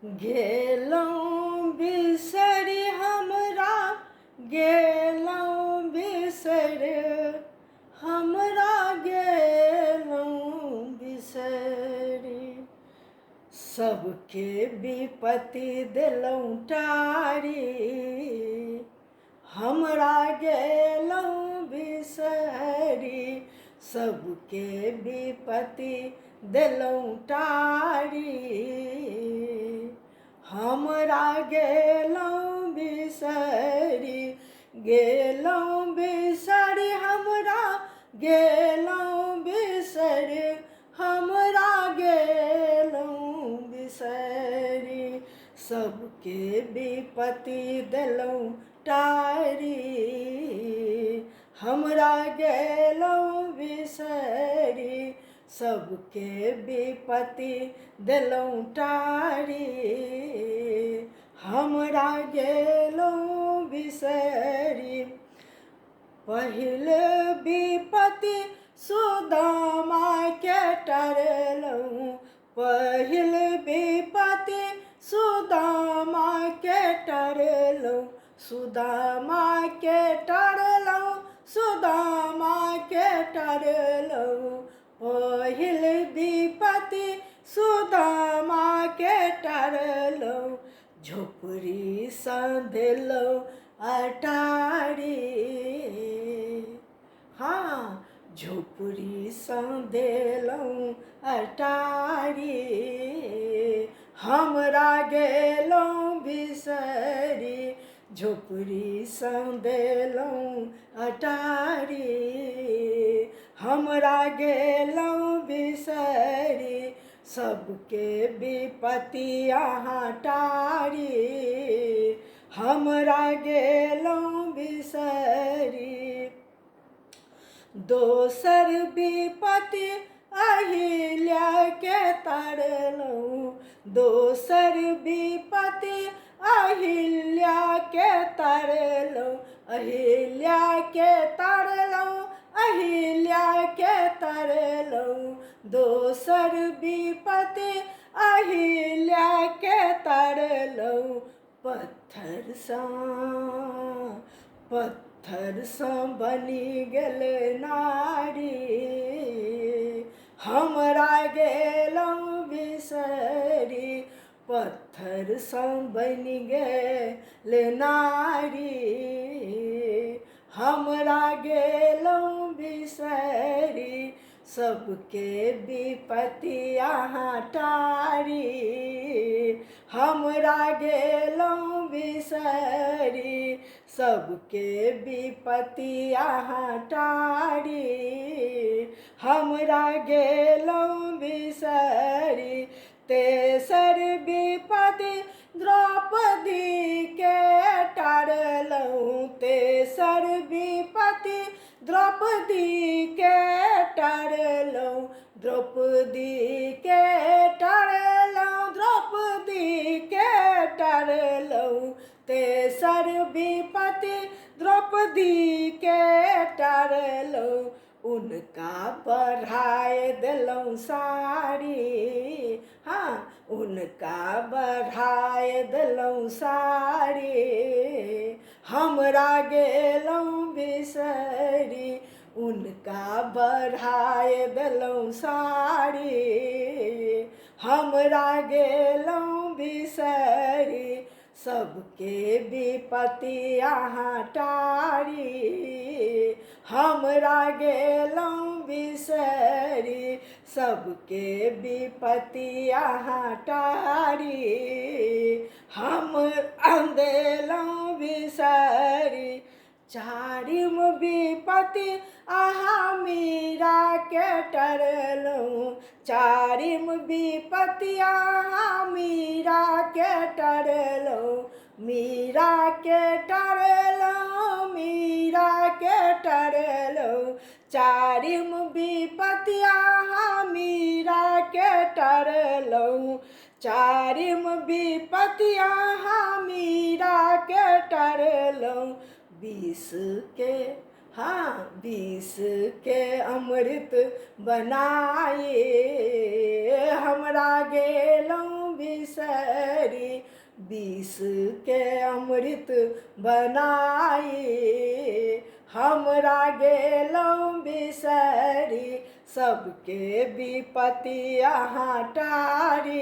गेलहुँ बिसरि हमरा गेलहुँ बिसरि हमरा गेलहुँ बिसरि सबके विपत्ति देलहुँ टारी हमरा गेलहुँ बिसरि सबके विपत्ति देलहुँ टारी हमरा गेलहुँ बिसरि हमरा गेलहुँ बिसरि हमरा गेलहुँ बिसरि सबके विपत्ति देलहुँ टारी हमरा गेलहुँ बिसरि सबके विपत्ति देलहुँ टारी हमरा गेलहुँ बिसरि पहिल विपत्ति सुदामाके टरलहुँ पहिल विपत्ति सुदामाके टरलहुँ सुदामाके टरलहुँ सुदामाके टरलहुँ पहिल विपत्ति सुदामाके टरलहुँ झोपड़ी सधेलहुँ अटारी हाँ झोपड़ी सधेलहुँ अटारी हमरा गेलहुँ बिसरि झोपड़ी सधेलहुँ अटारी हमरा गेलहुँ बिसरि सबके विपत्ति अहाँ टारी हमरा गेलहुँ बिसरि दोसर विपत्ति अहिल्याके तरलहुँ दोसर विपत्ति अहिल्याके तरलहुँ अहिल्याके तरलहुँ अहिल्याके तरलहुँ दोसर विपत्ति अहिल्याके तरलहुँ पत्थर सँ बनि गेल नारी हमरा गेलहुँ बिसरि पत्थर सँ बनि गेल नारी हमरा गेलहुँ बिसरि सबके विपत्ति अहाँ टारी हमरा गेलहुँ बिसरि सबके विपत्ति अहाँ टारी हमरा गेलहुँ बिसरि तेसर विपत्ति द्रौपदीके टरलहुँ तेसर विपत्ति द्रौपदीके टरलहुँ द्रौपदीके टरलहुँ द्रौपदीके टरलहुँ तेसर विपत्ति द्रौपदीके टरलहुँ उनका बढ़ाए देलहुँ साड़ी हाँ उनका बढ़ाए देलहुँ साड़ी हमरा गेलहुँ बिसरि उनका बढ़ाए देलहुँ साड़ी हमरा गेलहुँ बिसरि सबके विपत्ति अहाँ टारी हमरा गेलहुँ बिसरि सबके विपत्ति अहाँ टारी हम देलहुँ बिसरि चारिम विपत्ति अहाँ मीराके टरलहुँ चारिम विपत्ति अहाँ मीराके टरलहुँ मीराके टरलहुँ मीराके टरलहुँ चारिम विपत्ति अहाँ मीराके टरलहुँ चारिम विपत्ति अहाँ मीराके टरलहुँ विष के अमृत बनाए हमरा गेलहुँ बिसरी विष के अमृत बनाई हमरा गेलहुँ बिसरी सबके विपत्ति अहाँ टारी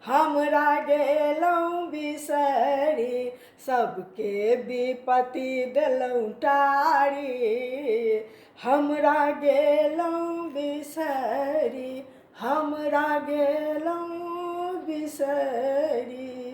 हमरा गेलहुँ बिसरी सबके विपत्ति देलहुँ टारी हमरा गेलहुँ बिसरी हमरा गेलहुँ बिसरी।